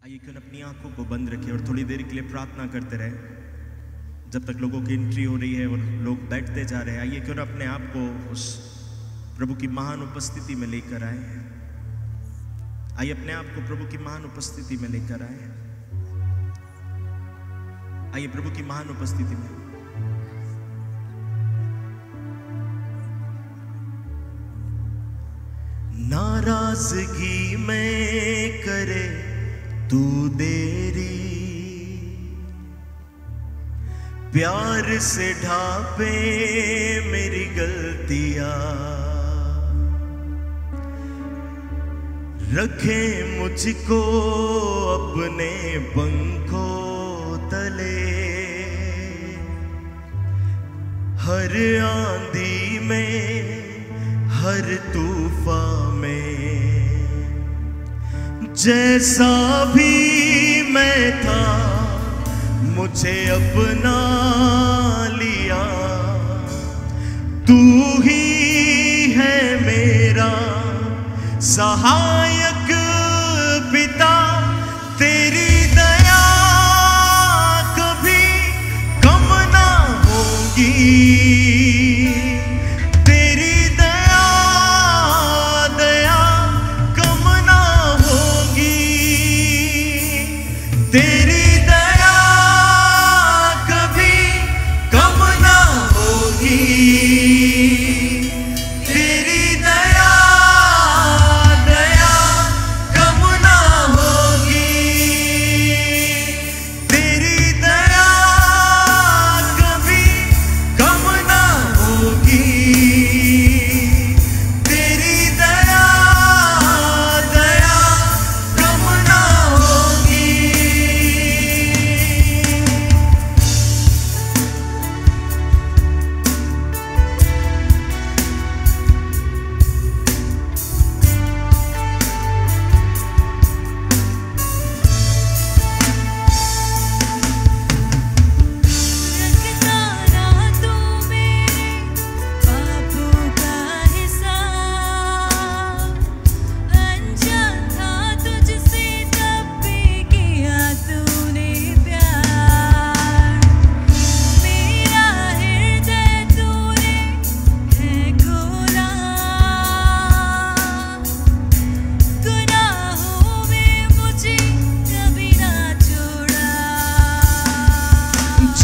आइए क्यों अपनी आंखों को बंद रखें और थोड़ी देर के लिए प्रार्थना करते रहे जब तक लोगों की एंट्री हो रही है और लोग बैठते जा रहे हैं। आइए क्यों अपने आप को उस प्रभु की महान उपस्थिति में लेकर आए। आइए अपने आप को प्रभु की महान उपस्थिति में लेकर आए। आइए प्रभु की महान उपस्थिति में। नाराजगी में करे तू देरी, प्यार से ढापे मेरी गलतियां, रखे मुझको अपने पंखों तले। हर आंधी में हर तूफान में जैसा भी मैं था मुझे अपना लिया। तू ही है मेरा सहायक पिता, तेरी दया कभी कम ना होगी। तेरी दया कभी कम ना होगी। तेरी दया कम ना होगी। तेरी दया कभी कम ना होगी। तेरी दया कम ना होगी।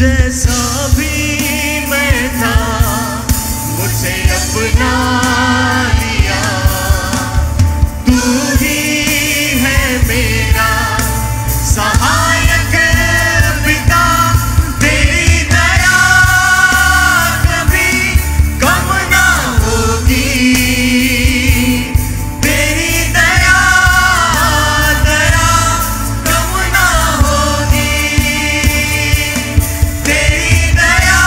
जैसा भी मैं था मुझे अपना लिया। तू ही है मेरा सहायक पिता, तेरी दया कभी कम ना होगी। तेरी दया कम ना होगी। तेरी दया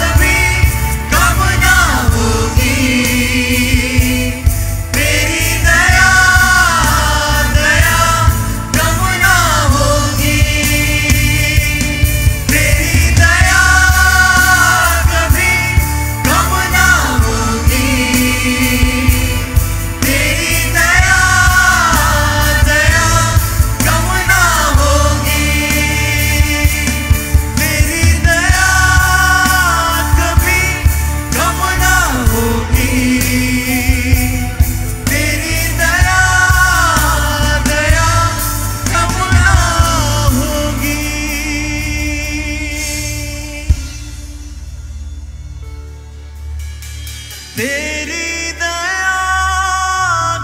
कभी कम ना होगी। तेरी दया कम ना होगी। तेरी दया कभी कम ना होगी। तेरी दया कम ना होगी। तेरी दया कभी कम ना होगी। तेरी दया कम ना होगी। तेरी दया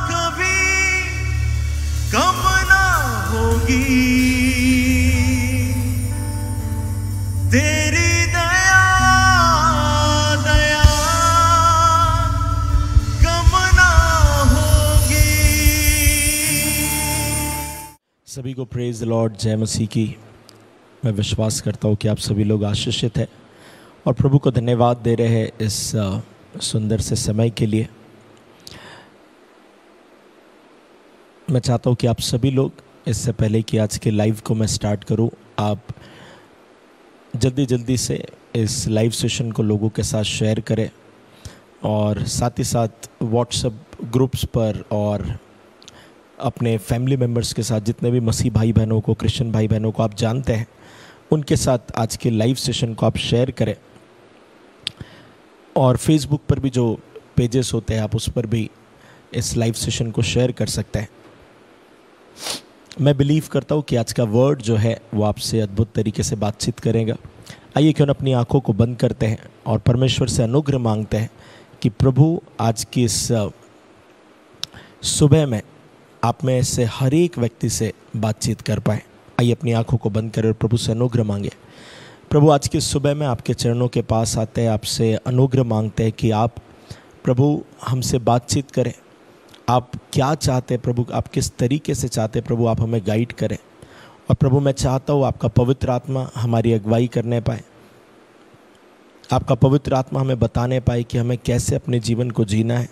कभी कम ना होगी। तेरी दया कम ना होगी। सभी को प्रेज द लॉर्ड, जय मसीह की। मैं विश्वास करता हूँ कि आप सभी लोग आशीषित हैं और प्रभु को धन्यवाद दे रहे हैं इस सुंदर से समय के लिए। मैं चाहता हूँ कि आप सभी लोग, इससे पहले कि आज के लाइव को मैं स्टार्ट करूँ, आप जल्दी से इस लाइव सेशन को लोगों के साथ शेयर करें और साथ ही साथ व्हाट्सएप ग्रुप्स पर और अपने फैमिली मेम्बर्स के साथ, जितने भी मसीह भाई बहनों को, क्रिश्चियन भाई बहनों को आप जानते हैं, उनके साथ आज के लाइव सेशन को आप शेयर करें। और फेसबुक पर भी जो पेजेस होते हैं, आप उस पर भी इस लाइव सेशन को शेयर कर सकते हैं। मैं बिलीव करता हूँ कि आज का वर्ड जो है वो आपसे अद्भुत तरीके से बातचीत करेगा। आइए क्यों न अपनी आंखों को बंद करते हैं और परमेश्वर से अनुग्रह मांगते हैं कि प्रभु आज की इस सुबह में आप में से हर एक व्यक्ति से बातचीत कर पाए। आइए अपनी आंखों को बंद करें और प्रभु से अनुग्रह मांगे। प्रभु आज की सुबह में आपके चरणों के पास आते हैं, आपसे अनुग्रह मांगते हैं कि आप प्रभु हमसे बातचीत करें। आप क्या चाहते हैं प्रभु, आप किस तरीके से चाहते हैं प्रभु, आप हमें गाइड करें। और प्रभु मैं चाहता हूँ आपका पवित्र आत्मा हमारी अगुवाई करने पाए, आपका पवित्र आत्मा हमें बताने पाए कि हमें कैसे अपने जीवन को जीना है।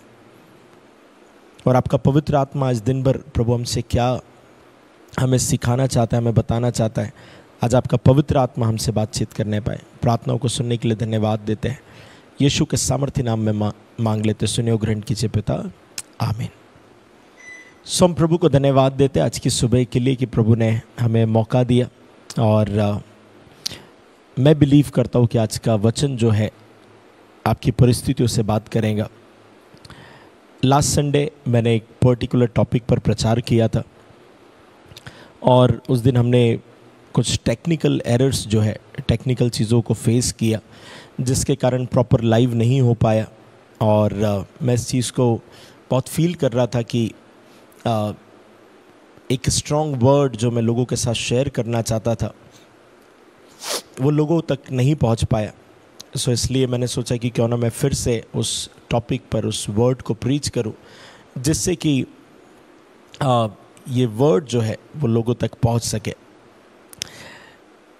और आपका पवित्र आत्मा आज दिन भर प्रभु हमसे क्या हमें सिखाना चाहता है, हमें बताना चाहता है। आज आपका पवित्र आत्मा हमसे बातचीत करने पाए। प्रार्थनाओं को सुनने के लिए धन्यवाद देते हैं। यीशु के सामर्थ्य नाम में मांग लेते, सुनिए और ग्रहण कीजिए पिता, आमीन। सो हम प्रभु को धन्यवाद देते हैं आज की सुबह के लिए कि प्रभु ने हमें मौका दिया। और मैं बिलीव करता हूँ कि आज का वचन जो है आपकी परिस्थितियों से बात करेगा। लास्ट संडे मैंने एक पर्टिकुलर टॉपिक पर प्रचार किया था और उस दिन हमने कुछ टेक्निकल एरर्स जो है, टेक्निकल चीज़ों को फेस किया, जिसके कारण प्रॉपर लाइव नहीं हो पाया। और मैं इस चीज़ को बहुत फील कर रहा था कि एक स्ट्रॉन्ग वर्ड जो मैं लोगों के साथ शेयर करना चाहता था वो लोगों तक नहीं पहुंच पाया। सो इसलिए मैंने सोचा कि क्यों ना मैं फिर से उस टॉपिक पर उस वर्ड को प्रीच करूं, जिससे कि ये वर्ड जो है वो लोगों तक पहुंच सके।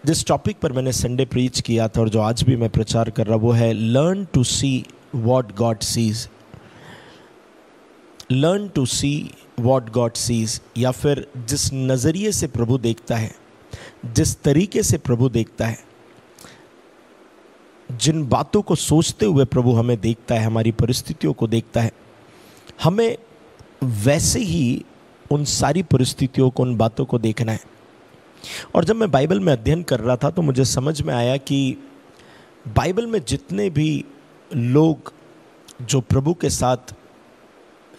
जिस टॉपिक पर मैंने संडे प्रीच किया था और जो आज भी मैं प्रचार कर रहा वो है learn to see what God sees. Learn to see what God sees, या फिर जिस नज़रिए से प्रभु देखता है, जिस तरीके से प्रभु देखता है, जिन बातों को सोचते हुए प्रभु हमें देखता है, हमारी परिस्थितियों को देखता है, हमें वैसे ही उन सारी परिस्थितियों को, उन बातों को देखना है। और जब मैं बाइबल में अध्ययन कर रहा था तो मुझे समझ में आया कि बाइबल में जितने भी लोग जो प्रभु के साथ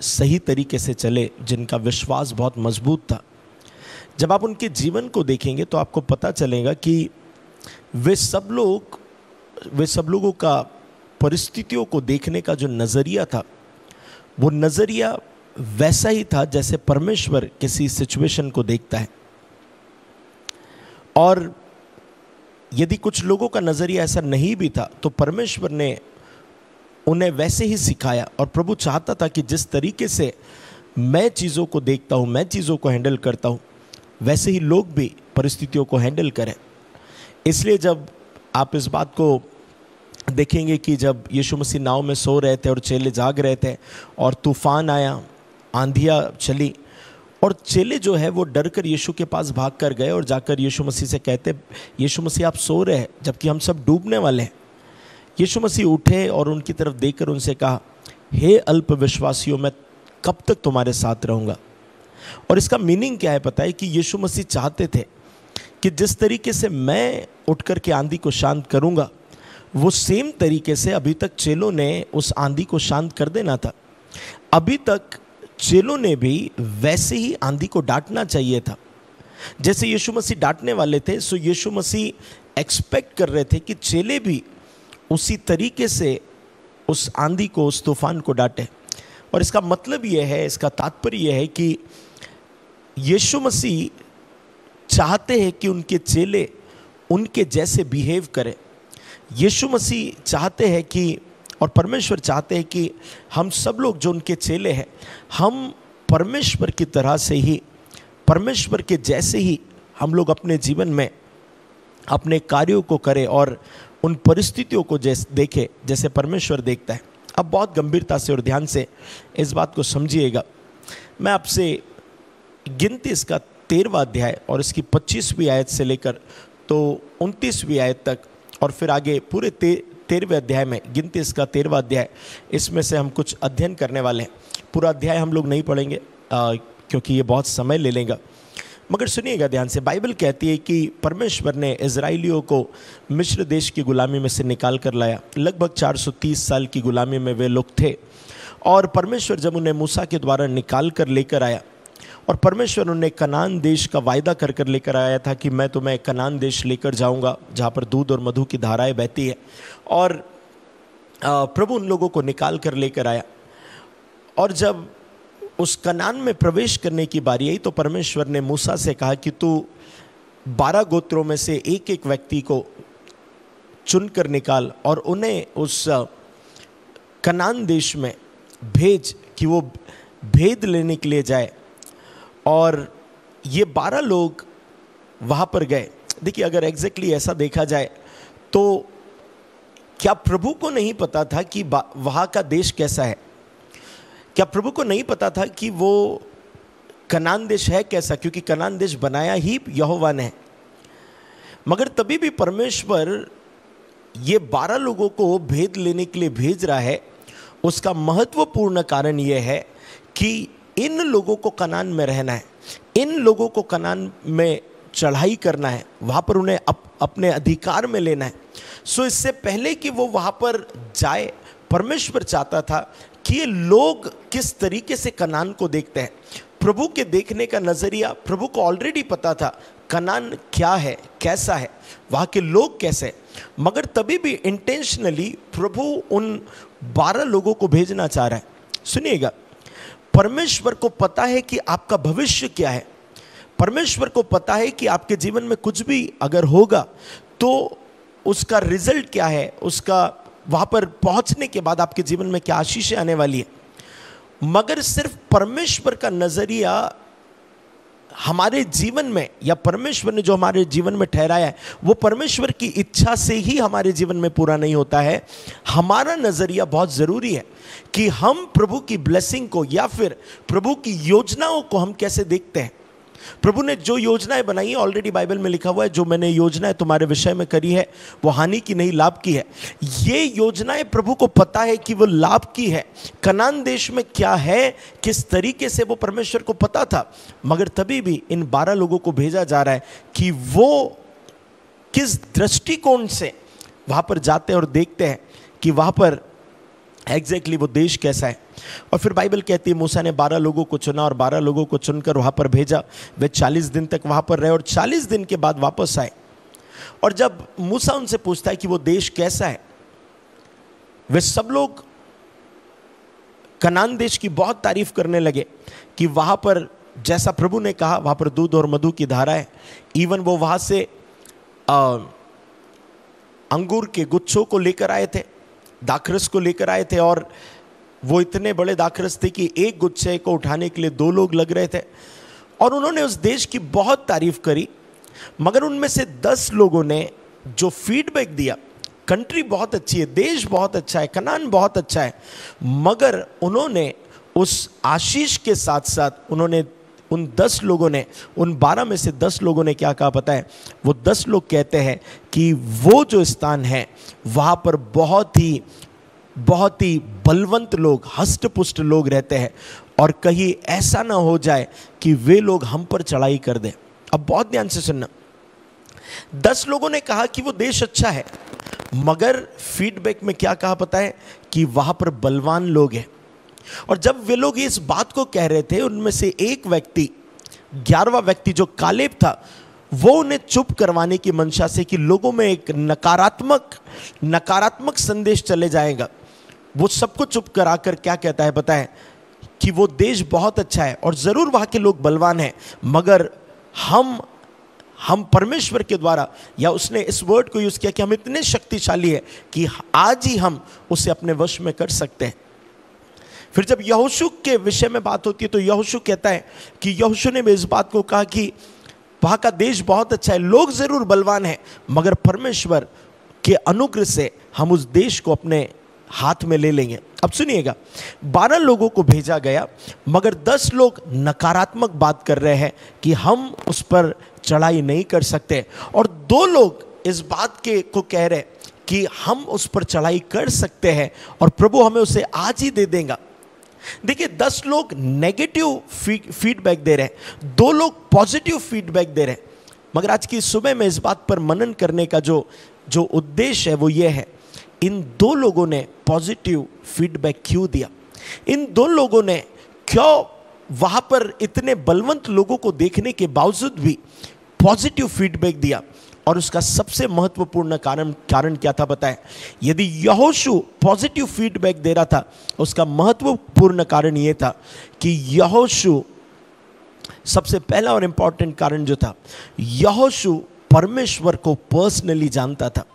सही तरीके से चले, जिनका विश्वास बहुत मजबूत था, जब आप उनके जीवन को देखेंगे तो आपको पता चलेगा कि वे सब लोगों का परिस्थितियों को देखने का जो नज़रिया था वो नज़रिया वैसा ही था जैसे परमेश्वर किसी सिचुएशन को देखता है। और यदि कुछ लोगों का नज़रिया ऐसा नहीं भी था तो परमेश्वर ने उन्हें वैसे ही सिखाया। और प्रभु चाहता था कि जिस तरीके से मैं चीज़ों को देखता हूँ, मैं चीज़ों को हैंडल करता हूँ, वैसे ही लोग भी परिस्थितियों को हैंडल करें। इसलिए जब आप इस बात को देखेंगे कि जब यीशु मसीह नाव में सो रहे थे और चेले जाग रहे थे और तूफान आया, आंधियाँ चली, और चेले जो है वो डर कर यीशु के पास भाग कर गए और जाकर यीशु मसीह से कहते, यीशु मसीह आप सो रहे हैं जबकि हम सब डूबने वाले हैं। यीशु मसीह उठे और उनकी तरफ देखकर उनसे कहा, हे अल्प विश्वासियों, मैं कब तक तुम्हारे साथ रहूँगा। और इसका मीनिंग क्या है पता है? कि यीशु मसीह चाहते थे कि जिस तरीके से मैं उठ कर के आंधी को शांत करूँगा, वो सेम तरीके से अभी तक चेलों ने उस आंधी को शांत कर देना था। अभी तक चेलों ने भी वैसे ही आंधी को डांटना चाहिए था जैसे यीशु मसीह डांटने वाले थे। सो यीशु मसीह एक्सपेक्ट कर रहे थे कि चेले भी उसी तरीके से उस आंधी को, उस तूफान को डांटे। और इसका मतलब ये है, इसका तात्पर्य यह है कि यीशु मसीह चाहते हैं कि उनके चेले उनके जैसे बिहेव करें। यीशु मसीह चाहते हैं कि, और परमेश्वर चाहते हैं कि हम सब लोग जो उनके चेले हैं, हम परमेश्वर की तरह से ही, परमेश्वर के जैसे ही हम लोग अपने जीवन में अपने कार्यों को करें और उन परिस्थितियों को देखें जैसे परमेश्वर देखता है। अब बहुत गंभीरता से और ध्यान से इस बात को समझिएगा। मैं आपसे गिनती इसका 13वां अध्याय और इसकी 25वीं आयत से लेकर तो 29वीं आयत तक, और फिर आगे पूरे 13वें अध्याय में, गिनती इसका 13वां अध्याय, इसमें से हम कुछ अध्ययन करने वाले हैं। पूरा अध्याय हम लोग नहीं पढ़ेंगे, क्योंकि ये बहुत समय ले लेगा। मगर सुनिएगा ध्यान से, बाइबल कहती है कि परमेश्वर ने इजराइलियों को मिस्र देश की गुलामी में से निकाल कर लाया। लगभग 430 साल की गुलामी में वे लोग थे, और परमेश्वर जब उन्हें मूसा के द्वारा निकाल कर लेकर आया, और परमेश्वर उन्हें कनान देश का वायदा कर कर लेकर आया था कि मैं तुम्हें कनान देश लेकर जाऊंगा जहाँ पर दूध और मधु की धाराएं बहती है। और प्रभु उन लोगों को निकाल कर लेकर आया, और जब उस कनान में प्रवेश करने की बारी आई तो परमेश्वर ने मूसा से कहा कि तू 12 गोत्रों में से एक एक व्यक्ति को चुन कर निकाल और उन्हें उस कनान देश में भेज कि वो भेद लेने के लिए जाए। और ये 12 लोग वहाँ पर गए। देखिए, अगर एग्जैक्टली ऐसा देखा जाए तो क्या प्रभु को नहीं पता था कि वहाँ का देश कैसा है? क्या प्रभु को नहीं पता था कि वो कनान देश है कैसा? क्योंकि कनान देश बनाया ही यहोवा ने। मगर तभी भी परमेश्वर ये 12 लोगों को भेद लेने के लिए भेज रहा है। उसका महत्वपूर्ण कारण यह है कि इन लोगों को कनान में रहना है, इन लोगों को कनान में चढ़ाई करना है, वहाँ पर उन्हें अपने अधिकार में लेना है। सो इससे पहले कि वो वहाँ पर जाए, परमेश्वर चाहता था कि ये लोग किस तरीके से कनान को देखते हैं। प्रभु के देखने का नज़रिया, प्रभु को ऑलरेडी पता था कनान क्या है, कैसा है, वहाँ के लोग कैसे। मगर तभी भी इंटेंशनली प्रभु उन 12 लोगों को भेजना चाह रहा है। सुनिएगा, परमेश्वर को पता है कि आपका भविष्य क्या है। परमेश्वर को पता है कि आपके जीवन में कुछ भी अगर होगा तो उसका रिजल्ट क्या है, उसका वहाँ पर पहुँचने के बाद आपके जीवन में क्या आशीषें आने वाली है। मगर सिर्फ परमेश्वर का नज़रिया हमारे जीवन में, या परमेश्वर ने जो हमारे जीवन में ठहराया है, वो परमेश्वर की इच्छा से ही हमारे जीवन में पूरा नहीं होता है। हमारा नज़रिया बहुत ज़रूरी है कि हम प्रभु की ब्लेसिंग को या फिर प्रभु की योजनाओं को हम कैसे देखते हैं। प्रभु ने जो योजनाएं बनाई है, ऑलरेडी बाइबल में लिखा हुआ है, जो मैंने योजनाएं तुम्हारे विषय में करी है वो हानि की नहीं लाभ की है। ये योजनाएं प्रभु को पता है कि वो लाभ की है। कनान देश में क्या है, किस तरीके से, वो परमेश्वर को पता था। मगर तभी भी इन 12 लोगों को भेजा जा रहा है कि वो किस दृष्टिकोण से वहाँ पर जाते हैं और देखते हैं कि वहाँ पर एग्जैक्टली वो देश कैसा है। और फिर बाइबल कहती है मूसा ने 12 लोगों को चुना और 12 लोगों को चुनकर वहाँ पर भेजा। वे 40 दिन तक वहाँ पर रहे और 40 दिन के बाद वापस आए। और जब मूसा उनसे पूछता है कि वो देश कैसा है, वे सब लोग कनान देश की बहुत तारीफ करने लगे कि वहाँ पर जैसा प्रभु ने कहा, वहाँ पर दूध और मधु की धारा है। इवन वो वहाँ से अंगूर के गुच्छों को लेकर आए थे, दाखरस को लेकर आए थे, और वो इतने बड़े दाखरस थे कि एक गुच्छे को उठाने के लिए 2 लोग लग रहे थे। और उन्होंने उस देश की बहुत तारीफ करी। मगर उनमें से 10 लोगों ने जो फीडबैक दिया, कंट्री बहुत अच्छी है, देश बहुत अच्छा है, कनान बहुत अच्छा है, मगर उन्होंने उस आशीष के साथ साथ उन्होंने उन 10 लोगों ने, उन 12 में से 10 लोगों ने क्या कहा पता है? वो 10 लोग कहते हैं कि वो जो स्थान है वहाँ पर बहुत ही बलवंत लोग, हष्ट-पुष्ट लोग रहते हैं, और कहीं ऐसा ना हो जाए कि वे लोग हम पर चढ़ाई कर दें। अब बहुत ध्यान से सुनना, 10 लोगों ने कहा कि वो देश अच्छा है, मगर फीडबैक में क्या कहा पता है? कि वहाँ पर बलवान लोग हैं। और जब वे लोग इस बात को कह रहे थे, उनमें से एक व्यक्ति, 11वां व्यक्ति जो कालेब था, वो उन्हें चुप करवाने की मंशा से कि लोगों में एक नकारात्मक संदेश चले जाएगा, वो सबको चुप कराकर क्या कहता है पता है? कि वो देश बहुत अच्छा है और ज़रूर वहाँ के लोग बलवान हैं, मगर हम परमेश्वर के द्वारा, या उसने इस वर्ड को यूज़ किया कि हम इतने शक्तिशाली हैं कि आज ही हम उसे अपने वश में कर सकते हैं। फिर जब यहोशू के विषय में बात होती है तो यहोशू कहता है कि यहोशू ने भी इस बात को कहा कि वहाँ का देश बहुत अच्छा है, लोग ज़रूर बलवान हैं, मगर परमेश्वर के अनुग्रह से हम उस देश को अपने हाथ में ले लेंगे। अब सुनिएगा, 12 लोगों को भेजा गया, मगर 10 लोग नकारात्मक बात कर रहे हैं कि हम उस पर चढ़ाई नहीं कर सकते, और 2 लोग इस बात को कह रहे कि हम उस पर चढ़ाई कर सकते हैं और प्रभु हमें उसे आज ही दे देगा। देखिए 10 लोग नेगेटिव फीडबैक दे रहे हैं, 2 लोग पॉजिटिव फीडबैक दे रहे हैं। मगर आज की सुबह में इस बात पर मनन करने का जो उद्देश्य है वो ये है, इन 2 लोगों ने पॉजिटिव फीडबैक क्यों दिया? इन 2 लोगों ने क्यों वहां पर इतने बलवंत लोगों को देखने के बावजूद भी पॉजिटिव फीडबैक दिया? और उसका सबसे महत्वपूर्ण कारण क्या था बताएं? यदि यहोशू पॉजिटिव फीडबैक दे रहा था, उसका महत्वपूर्ण कारण यह था कि यहोशू, सबसे पहला और इंपॉर्टेंट कारण जो था, यहोशू परमेश्वर को पर्सनली जानता था।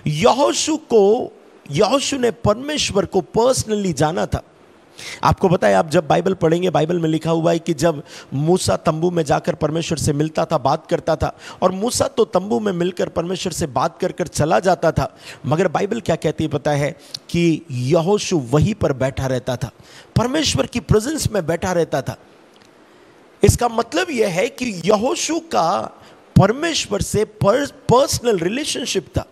यहोशू ने परमेश्वर को पर्सनली जाना था। आपको पता है, आप जब बाइबल पढ़ेंगे, बाइबल में लिखा हुआ है कि जब मूसा तंबू में जाकर परमेश्वर से मिलता था, बात करता था, और मूसा तो तंबू में मिलकर परमेश्वर से बात कर कर चला जाता था, मगर बाइबल क्या कहती है पता है? कि यहोशू वहीं पर बैठा रहता था, परमेश्वर की प्रेजेंस में बैठा रहता था। इसका मतलब यह है कि यहोशू का परमेश्वर से पर्सनल रिलेशनशिप था।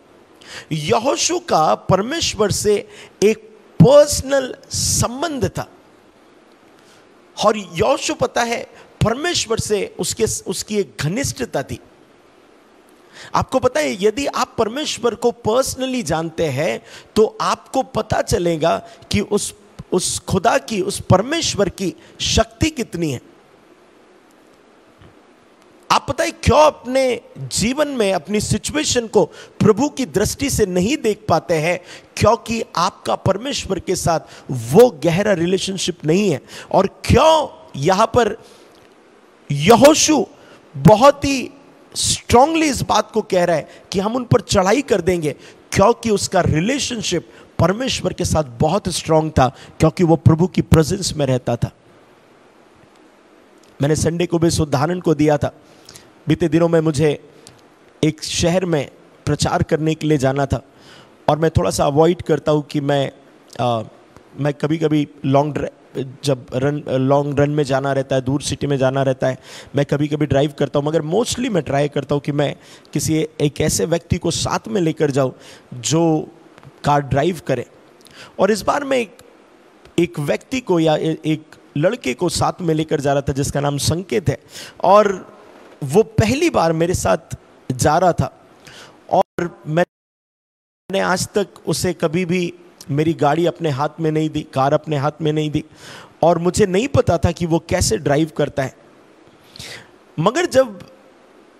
यहोशू का परमेश्वर से एक पर्सनल संबंध था। और यहोशू, पता है, परमेश्वर से उसकी एक घनिष्ठता थी। आपको पता है, यदि आप परमेश्वर को पर्सनली जानते हैं तो आपको पता चलेगा कि उस खुदा की, उस परमेश्वर की शक्ति कितनी है। आप पता है क्यों अपने जीवन में अपनी सिचुएशन को प्रभु की दृष्टि से नहीं देख पाते हैं? क्योंकि आपका परमेश्वर के साथ वो गहरा रिलेशनशिप नहीं है। और क्यों यहां पर यहोशू बहुत ही स्ट्रांगली इस बात को कह रहा है कि हम उन पर चढ़ाई कर देंगे? क्योंकि उसका रिलेशनशिप परमेश्वर के साथ बहुत स्ट्रांग था, क्योंकि वो प्रभु की प्रेजेंस में रहता था। मैंने संडे को भी इस उदाहरण को दिया था। बीते दिनों में मुझे एक शहर में प्रचार करने के लिए जाना था, और मैं थोड़ा सा अवॉइड करता हूँ कि मैं कभी कभी लॉन्ग रन में जाना रहता है, दूर सिटी में जाना रहता है, मैं कभी कभी ड्राइव करता हूँ, मगर मोस्टली मैं ट्राई करता हूँ कि मैं किसी एक ऐसे व्यक्ति को साथ में लेकर जाऊँ जो कार ड्राइव करे। और इस बार मैं एक व्यक्ति को, या एक लड़के को साथ में लेकर जा रहा था जिसका नाम संकेत है, और वो पहली बार मेरे साथ जा रहा था। और मैंने आज तक उसे कभी भी मेरी गाड़ी अपने हाथ में नहीं दी, कार अपने हाथ में नहीं दी, और मुझे नहीं पता था कि वो कैसे ड्राइव करता है। मगर जब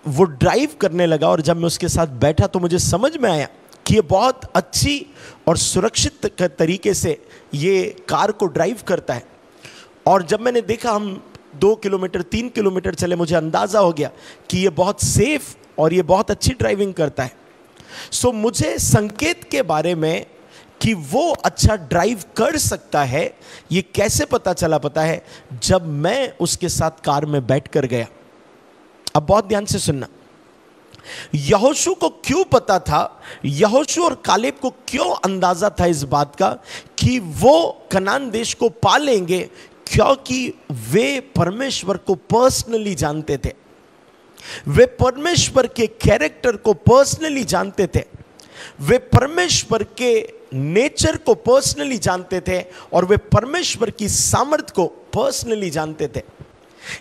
वो ड्राइव करने लगा और जब मैं उसके साथ बैठा तो मुझे समझ में आया कि ये बहुत अच्छी और सुरक्षित तरीके से ये कार को ड्राइव करता है। और जब मैंने देखा, हम 2 किलोमीटर 3 किलोमीटर चले, मुझे अंदाजा हो गया कि ये बहुत सेफ और ये बहुत अच्छी ड्राइविंग करता है। सो मुझे संकेत के बारे में कि वो अच्छा ड्राइव कर सकता है, ये कैसे पता चला पता है? जब मैं उसके साथ कार में बैठकर गया। अब बहुत ध्यान से सुनना, यहोशू को क्यों पता था, यहोशू और कालेब को क्यों अंदाजा था इस बात का कि वो कनान देश को पा लेंगे? क्योंकि वे परमेश्वर को पर्सनली जानते थे, वे परमेश्वर के कैरेक्टर को पर्सनली जानते थे, वे परमेश्वर के नेचर को पर्सनली जानते थे, और वे परमेश्वर की सामर्थ को पर्सनली जानते थे।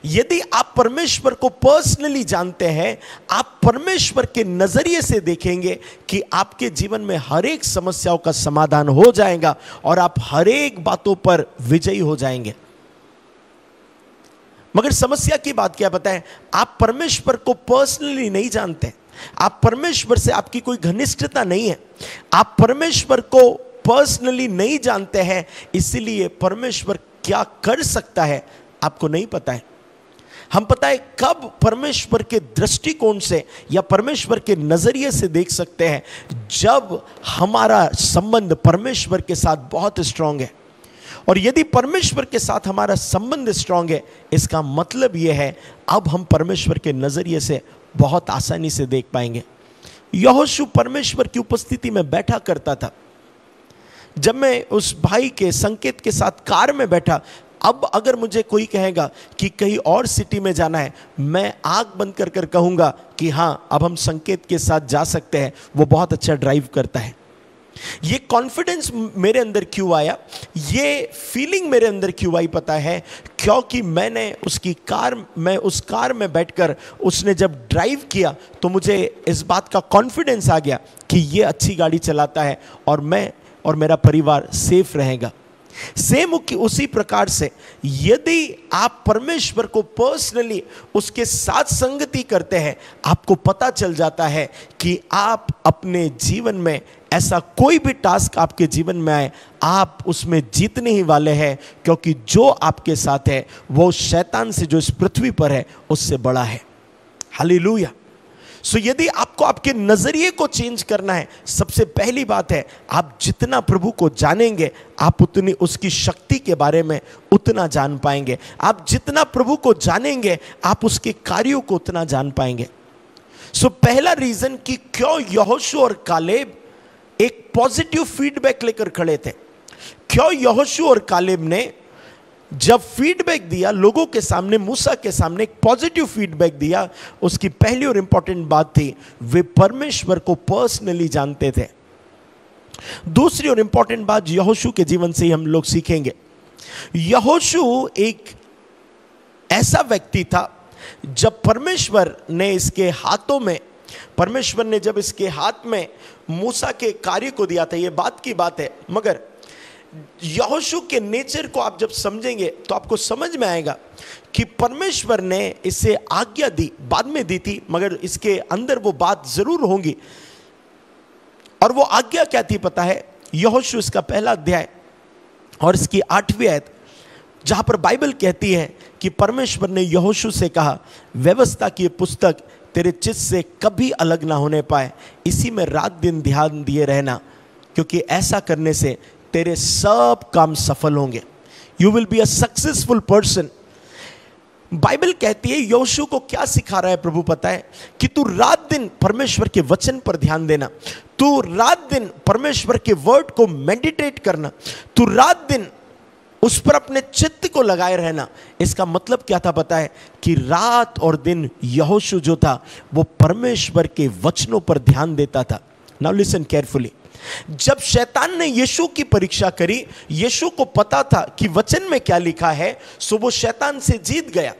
यदि आप परमेश्वर को पर्सनली जानते हैं, आप परमेश्वर के नजरिए से देखेंगे कि आपके जीवन में हर एक समस्याओं का समाधान हो जाएगा और आप हर एक बातों पर विजयी हो जाएंगे। मगर समस्या की बात क्या पता है? आप परमेश्वर को पर्सनली नहीं जानते, आप परमेश्वर से आपकी कोई घनिष्ठता नहीं है, आप परमेश्वर को पर्सनली नहीं जानते हैं, इसलिए परमेश्वर क्या कर सकता है आपको नहीं पता है। हम पता है कब परमेश्वर के दृष्टिकोण से या परमेश्वर के नजरिए से देख सकते हैं? जब हमारा संबंध परमेश्वर के साथ बहुत स्ट्रांग है। और यदि परमेश्वर के साथ हमारा संबंध स्ट्रांग है, इसका मतलब यह है अब हम परमेश्वर के नजरिए से बहुत आसानी से देख पाएंगे। यहोशू परमेश्वर की उपस्थिति में बैठा करता था। जब मैं उस भाई के, संकेत के साथ कार में बैठा, अब अगर मुझे कोई कहेगा कि कहीं और सिटी में जाना है, मैं आंख बंद कर कर कहूंगा कि हाँ, अब हम संकेत के साथ जा सकते हैं, वो बहुत अच्छा ड्राइव करता है। ये कॉन्फिडेंस मेरे अंदर क्यों आया, ये फीलिंग मेरे अंदर क्यों आई पता है? क्योंकि मैं उस कार में बैठकर उसने जब ड्राइव किया तो मुझे इस बात का कॉन्फिडेंस आ गया कि ये अच्छी गाड़ी चलाता है और मैं और मेरा परिवार सेफ रहेगा। सेम उसी प्रकार से यदि आप परमेश्वर को पर्सनली उसके साथ संगति करते हैं, आपको पता चल जाता है कि आप अपने जीवन में ऐसा कोई भी टास्क आपके जीवन में आए, आप उसमें जीतने ही वाले हैं, क्योंकि जो आपके साथ है वो शैतान से जो इस पृथ्वी पर है उससे बड़ा है। हालेलुया। सो यदि आपको आपके नजरिए को चेंज करना है, सबसे पहली बात है आप जितना प्रभु को जानेंगे आप उतनी उसकी शक्ति के बारे में उतना जान पाएंगे। आप जितना प्रभु को जानेंगे आप उसके कार्यों को उतना जान पाएंगे। सो पहला रीजन कि क्यों यहोशू और कालेब एक पॉजिटिव फीडबैक लेकर खड़े थे। क्यों यहोशू और कालेब ने जब फीडबैक दिया लोगों के सामने, मूसा के सामने एक पॉजिटिव फीडबैक दिया, उसकी पहली और इंपॉर्टेंट बात थी वे परमेश्वर को पर्सनली जानते थे। दूसरी और इंपॉर्टेंट बात यहोशू के जीवन से ही हम लोग सीखेंगे। यहोशू एक ऐसा व्यक्ति था जब परमेश्वर ने इसके हाथ में मूसा के कार्य को दिया था, यह बात की बात है, मगर यहोशू के नेचर को आप जब समझेंगे तो आपको समझ में आएगा कि परमेश्वर ने इसे आज्ञा दी, बाद में दी थी, मगर इसके अंदर वो बात जरूर होंगी। और वो आज्ञा क्या थी पता है? यहोशू इसका पहला अध्याय और इसकी 8वीं आयत, जहां पर बाइबल कहती है कि परमेश्वर ने यहोशू से कहा, व्यवस्था की पुस्तक तेरे चित्त से कभी अलग ना होने पाए, इसी में रात दिन ध्यान दिए रहना, क्योंकि ऐसा करने से तेरे सब काम सफल होंगे। You will be a successful person. Bible कहती है यहोशू को क्या सिखा रहा है प्रभु पता है? कि तू रात दिन परमेश्वर के वचन पर ध्यान देना, तू रात दिन परमेश्वर के वर्ड को मेडिटेट करना, तू रात दिन उस पर अपने चित्त को लगाए रहना। इसका मतलब क्या था पता है? कि रात और दिन यहोशू जो था वो परमेश्वर के वचनों पर ध्यान देता था। Now listen carefully. जब शैतान ने यीशु की परीक्षा करी, यीशु को पता था कि वचन में क्या लिखा है, सो वो शैतान से जीत गया।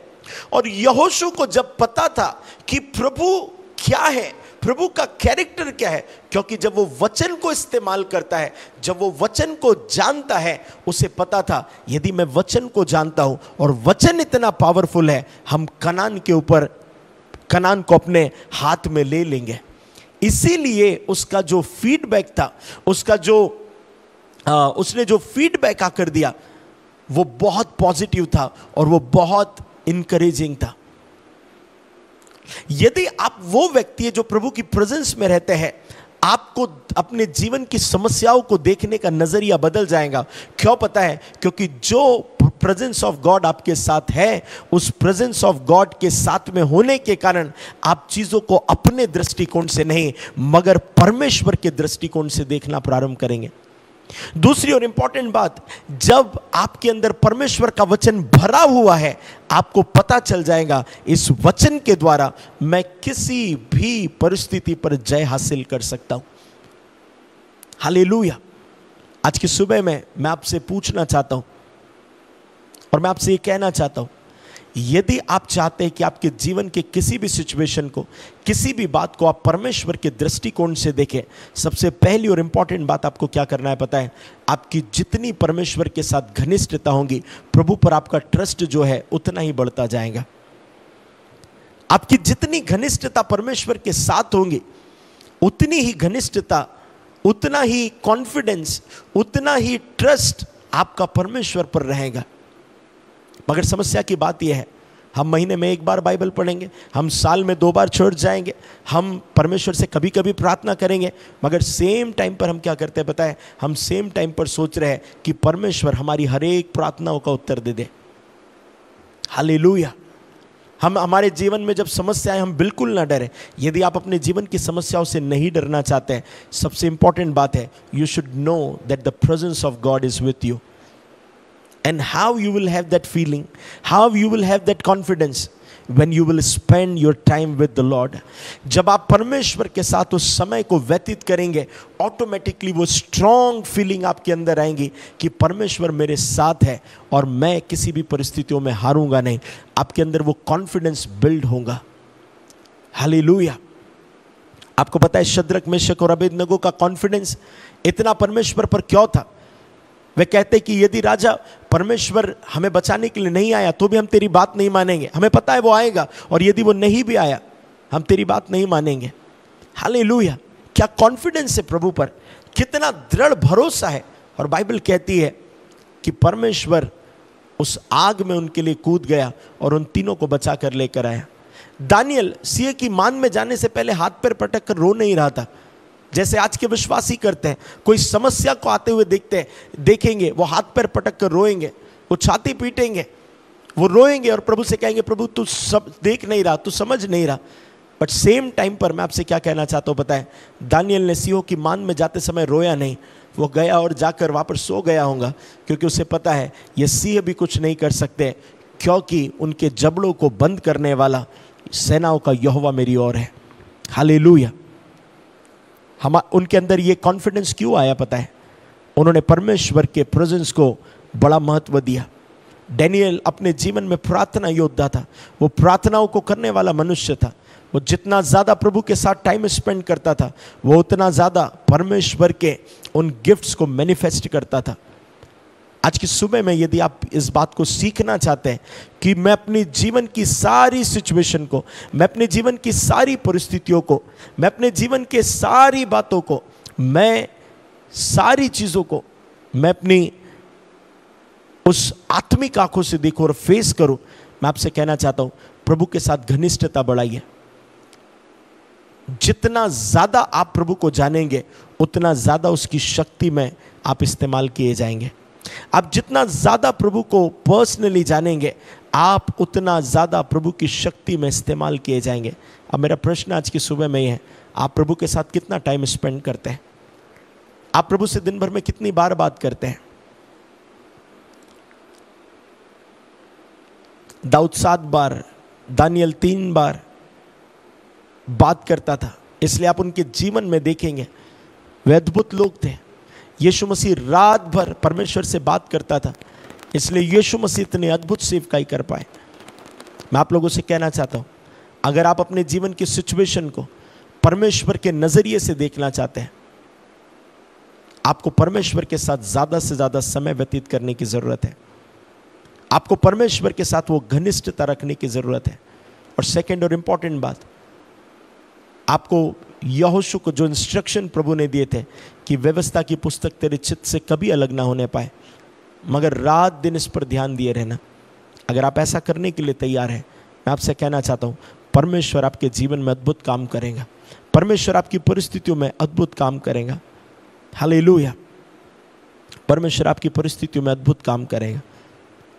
और यहोशू को जब पता था कि प्रभु क्या है, प्रभु का कैरेक्टर क्या है, क्योंकि जब वो वचन को इस्तेमाल करता है, जब वो वचन को जानता है, उसे पता था यदि मैं वचन को जानता हूं और वचन इतना पावरफुल है, हम कनान को अपने हाथ में ले लेंगे। इसीलिए उसका जो फीडबैक था, उसने जो फीडबैक आकर दिया वो बहुत पॉजिटिव था और वो बहुत इनकरेजिंग था। यदि आप वो व्यक्ति है जो प्रभु की प्रेजेंस में रहते हैं, आपको अपने जीवन की समस्याओं को देखने का नजरिया बदल जाएगा। क्यों पता है? क्योंकि जो प्रेजेंस ऑफ गॉड आपके साथ है, उस प्रेजेंस ऑफ गॉड के साथ में होने के कारण आप चीजों को अपने दृष्टिकोण से नहीं मगर परमेश्वर के दृष्टिकोण से देखना प्रारंभ करेंगे। दूसरी और इंपॉर्टेंट बात, जब आपके अंदर परमेश्वर का वचन भरा हुआ है, आपको पता चल जाएगा इस वचन के द्वारा मैं किसी भी परिस्थिति पर जय हासिल कर सकता हूं। हालेलुया। आज की सुबह में मैं आपसे पूछना चाहता हूं और मैं आपसे ये कहना चाहता हूं, यदि आप चाहते हैं कि आपके जीवन के किसी भी सिचुएशन को, किसी भी बात को आप परमेश्वर के दृष्टिकोण से देखें, सबसे पहली और इंपॉर्टेंट बात आपको क्या करना है पता है? आपकी जितनी परमेश्वर के साथ घनिष्ठता होगी, प्रभु पर आपका ट्रस्ट जो है उतना ही बढ़ता जाएगा। आपकी जितनी घनिष्ठता परमेश्वर के साथ होंगी, उतनी ही घनिष्ठता, उतना ही कॉन्फिडेंस, उतना ही ट्रस्ट आपका परमेश्वर पर रहेगा। मगर समस्या की बात यह है, हम महीने में 1 बार बाइबल पढ़ेंगे, हम साल में 2 बार चर्च जाएंगे, हम परमेश्वर से कभी कभी प्रार्थना करेंगे, मगर सेम टाइम पर हम क्या करते हैं पता है? हम सेम टाइम पर सोच रहे हैं कि परमेश्वर हमारी हर एक प्रार्थनाओं का उत्तर दे दे। हालेलुया। हम हमारे जीवन में जब समस्या है, हम बिल्कुल ना डरें। यदि आप अपने जीवन की समस्याओं से नहीं डरना चाहते हैं, सबसे इंपॉर्टेंट बात है, you should know that the presence of God is with you. And how you will have that feeling, how you will have that confidence? when you will spend your time with the Lord. जब आप परमेश्वर के साथ उस समय को व्यतीत करेंगे, ऑटोमेटिकली वो स्ट्रॉन्ग फीलिंग आपके अंदर आएंगी कि परमेश्वर मेरे साथ है और मैं किसी भी परिस्थितियों में हारूंगा नहीं। आपके अंदर वो कॉन्फिडेंस बिल्ड होगा। हालेलुया। आपको पता है शद्रक, मेशक और अबेदनगो का कॉन्फिडेंस इतना परमेश्वर पर क्यों था? वे कहते कि यदि राजा परमेश्वर हमें बचाने के लिए नहीं आया तो भी हम तेरी बात नहीं मानेंगे। हमें पता है वो आएगा, और यदि वो नहीं भी आया हम तेरी बात नहीं मानेंगे। हालेलुया। क्या कॉन्फिडेंस है प्रभु पर, कितना दृढ़ भरोसा है। और बाइबल कहती है कि परमेश्वर उस आग में उनके लिए कूद गया और उन तीनों को बचा कर लेकर आया। दानियल सिंह की मान में जाने से पहले हाथ पैर पटक कर रो नहीं रहा था, जैसे आज के विश्वासी करते हैं। कोई समस्या को आते हुए देखेंगे, वो हाथ पैर पटक कर रोएंगे, वो छाती पीटेंगे, वो रोएंगे और प्रभु से कहेंगे प्रभु तू सब देख नहीं रहा, तू समझ नहीं रहा। बट सेम टाइम पर मैं आपसे क्या कहना चाहता हूँ पता है, दानियल ने सिंहों की मान में जाते समय रोया नहीं। वो गया और जाकर वहाँ पर सो गया होगा, क्योंकि उसे पता है ये सिंह भी कुछ नहीं कर सकते, क्योंकि उनके जबड़ों को बंद करने वाला सेनाओं का यहोवा मेरी ओर है। हालेलुया। उनके अंदर ये कॉन्फिडेंस क्यों आया पता है? उन्होंने परमेश्वर के प्रेजेंस को बड़ा महत्व दिया। डैनियल अपने जीवन में प्रार्थना योद्धा था, वो प्रार्थनाओं को करने वाला मनुष्य था। वो जितना ज़्यादा प्रभु के साथ टाइम स्पेंड करता था, वो उतना ज़्यादा परमेश्वर के उन गिफ्ट्स को मैनिफेस्ट करता था। आज की सुबह में यदि आप इस बात को सीखना चाहते हैं कि मैं अपनी जीवन की सारी सिचुएशन को, मैं अपने जीवन की सारी परिस्थितियों को, मैं अपने जीवन के सारी बातों को, मैं सारी चीज़ों को मैं अपनी उस आत्मिक आंखों से देखूं और फेस करूं, मैं आपसे कहना चाहता हूं प्रभु के साथ घनिष्ठता बढ़ाइए। जितना ज़्यादा आप प्रभु को जानेंगे उतना ज़्यादा उसकी शक्ति में आप इस्तेमाल किए जाएंगे। आप जितना ज़्यादा प्रभु को पर्सनली जानेंगे, आप उतना ज़्यादा प्रभु की शक्ति में इस्तेमाल किए जाएंगे। अब मेरा प्रश्न आज की सुबह में ही है, आप प्रभु के साथ कितना टाइम स्पेंड करते हैं? आप प्रभु से दिन भर में कितनी बार बात करते हैं? दाऊद 7 बार, दानियल 3 बार बात करता था, इसलिए आप उनके जीवन में देखेंगे वे अद्भुत लोग थे। यीशु मसीह रात भर परमेश्वर से बात करता था, इसलिए यीशु मसीह इतने अद्भुत सेवकाई कर पाए। मैं आप लोगों से कहना चाहता हूं, अगर आप अपने जीवन की सिचुएशन को परमेश्वर के नजरिए से देखना चाहते हैं, आपको परमेश्वर के साथ ज़्यादा से ज़्यादा समय व्यतीत करने की ज़रूरत है। आपको परमेश्वर के साथ वो घनिष्ठता रखने की ज़रूरत है। और सेकेंड और इम्पॉर्टेंट बात, आपको यहोशू को जो इंस्ट्रक्शन प्रभु ने दिए थे कि व्यवस्था की पुस्तक तेरे चित्त से कभी अलग ना होने पाए, मगर रात दिन इस पर ध्यान दिए रहना। अगर आप ऐसा करने के लिए तैयार हैं, मैं आपसे कहना चाहता हूँ परमेश्वर आपके जीवन में अद्भुत काम करेगा। परमेश्वर आपकी परिस्थितियों में अद्भुत काम करेगा। हालेलुया। परमेश्वर आपकी परिस्थितियों में अद्भुत काम करेगा।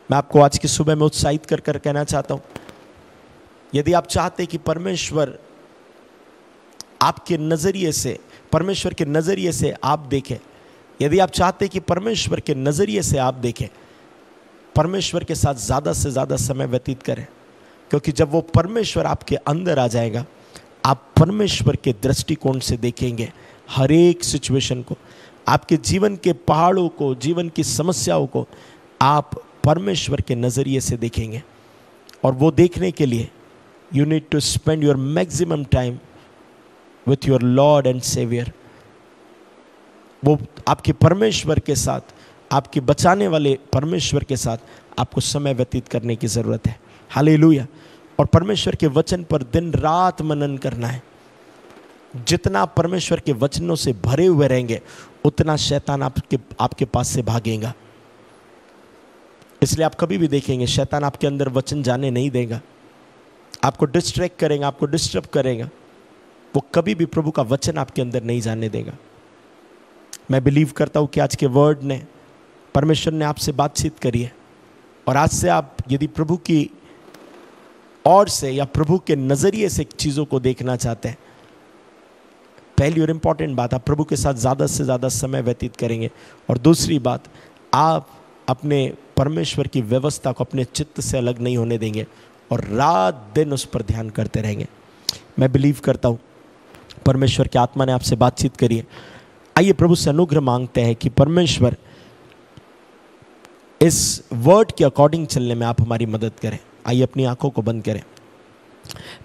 मैं आपको आज की सुबह में उत्साहित कर कर कहना चाहता हूँ, यदि आप चाहते कि परमेश्वर आपके नज़रिए से, परमेश्वर के नज़रिए से आप देखें, यदि आप चाहते कि परमेश्वर के नज़रिए से आप देखें, परमेश्वर के साथ ज़्यादा से ज़्यादा समय व्यतीत करें, क्योंकि जब वो परमेश्वर आपके अंदर आ जाएगा, आप परमेश्वर के दृष्टिकोण से देखेंगे हर एक सिचुएशन को, आपके जीवन के पहाड़ों को, जीवन की समस्याओं को आप परमेश्वर के नज़रिए से देखेंगे। और वो देखने के लिए you need to spend your maximum time with your Lord and saviour. वो आपके परमेश्वर के साथ, आपके बचाने वाले परमेश्वर के साथ आपको समय व्यतीत करने की ज़रूरत है। हालेलुया। और परमेश्वर के वचन पर दिन रात मनन करना है। जितना परमेश्वर के वचनों से भरे हुए रहेंगे, उतना शैतान आपके पास से भागेगा। इसलिए आप कभी भी देखेंगे शैतान आपके अंदर वचन जाने नहीं देगा, आपको डिस्ट्रैक्ट करेगा, आपको डिस्टर्ब करेगा। वो कभी भी प्रभु का वचन आपके अंदर नहीं जाने देगा। मैं बिलीव करता हूँ कि आज के वर्ड ने, परमेश्वर ने आपसे बातचीत करी है, और आज से आप यदि प्रभु की ओर से या प्रभु के नज़रिए से चीज़ों को देखना चाहते हैं, पहली और इम्पॉर्टेंट बात, आप प्रभु के साथ ज़्यादा से ज़्यादा समय व्यतीत करेंगे। और दूसरी बात, आप अपने परमेश्वर की व्यवस्था को अपने चित्त से अलग नहीं होने देंगे, और रात दिन उस पर ध्यान करते रहेंगे। मैं बिलीव करता हूँ परमेश्वर की आत्मा ने आपसे बातचीत करी है। आइए प्रभु से अनुग्रह मांगते हैं कि परमेश्वर इस वर्ड के अकॉर्डिंग चलने में आप हमारी मदद करें। आइए अपनी आंखों को बंद करें।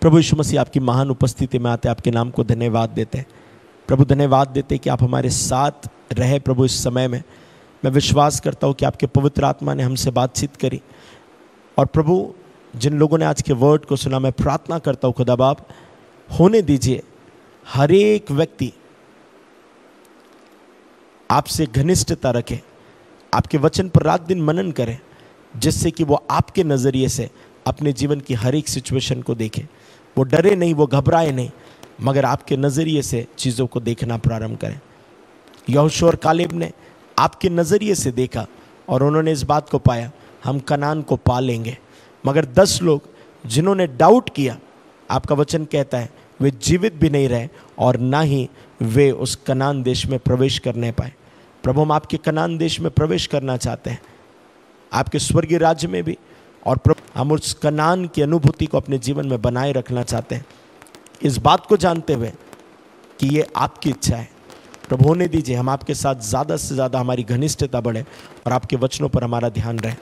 प्रभु यीशु मसीह, आपकी महान उपस्थिति में आते आपके नाम को धन्यवाद देते हैं। प्रभु धन्यवाद देते कि आप हमारे साथ रहे। प्रभु इस समय में मैं विश्वास करता हूँ कि आपके पवित्र आत्मा ने हमसे बातचीत करी। और प्रभु जिन लोगों ने आज के वर्ड को सुना, मैं प्रार्थना करता हूँ खुदा बाप, होने दीजिए हर एक व्यक्ति आपसे घनिष्ठता रखे, आपके वचन पर रात दिन मनन करें, जिससे कि वो आपके नज़रिए से अपने जीवन की हर एक सिचुएशन को देखे। वो डरे नहीं, वो घबराए नहीं, मगर आपके नज़रिए से चीज़ों को देखना प्रारंभ करें। यहोशू और कालेब ने आपके नज़रिए से देखा और उन्होंने इस बात को पाया, हम कनान को पा लेंगे। मगर 10 लोग जिन्होंने डाउट किया, आपका वचन कहता है वे जीवित भी नहीं रहे और ना ही वे उस कनान देश में प्रवेश करने पाए। प्रभु, हम आपके कनान देश में प्रवेश करना चाहते हैं, आपके स्वर्गीय राज्य में भी। और प्रभु, हम उस कनान की अनुभूति को अपने जीवन में बनाए रखना चाहते हैं, इस बात को जानते हुए कि ये आपकी इच्छा है। प्रभु, होने दीजिए हम आपके साथ ज़्यादा से ज़्यादा हमारी घनिष्ठता बढ़े और आपके वचनों पर हमारा ध्यान रहे।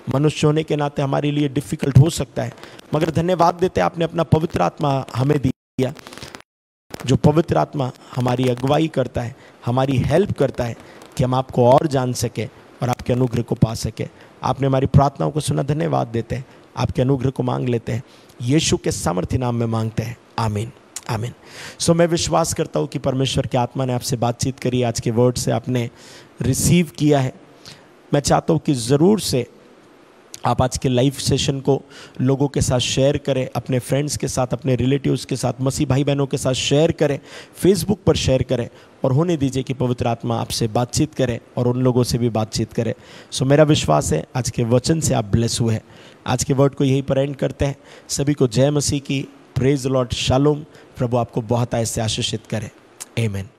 मनुष्य होने के नाते हमारे लिए डिफ़िकल्ट हो सकता है, मगर धन्यवाद देते आपने अपना पवित्र आत्मा हमें दिया, जो पवित्र आत्मा हमारी अगुवाई करता है, हमारी हेल्प करता है कि हम आपको और जान सके और आपके अनुग्रह को पा सके। आपने हमारी प्रार्थनाओं को सुना, धन्यवाद देते हैं। आपके अनुग्रह को मांग लेते हैं, यीशु के सामर्थ्य नाम में मांगते हैं, आमीन आमीन। सो मैं विश्वास करता हूँ कि परमेश्वर की आत्मा ने आपसे बातचीत करी, आज के वर्ड से आपने रिसीव किया है। मैं चाहता हूँ कि ज़रूर से आप आज के लाइव सेशन को लोगों के साथ शेयर करें, अपने फ्रेंड्स के साथ, अपने रिलेटिव्स के साथ, मसीह भाई बहनों के साथ शेयर करें, फेसबुक पर शेयर करें और होने दीजिए कि पवित्र आत्मा आपसे बातचीत करे और उन लोगों से भी बातचीत करे। सो मेरा विश्वास है आज के वचन से आप ब्लेस हुए हैं। आज के वर्ड को यहीं पर एंड करते हैं। सभी को जय मसीह की, प्रेज द लॉर्ड, शालोम। प्रभु आपको बहुत ऐसे आशीषित करे, आमीन।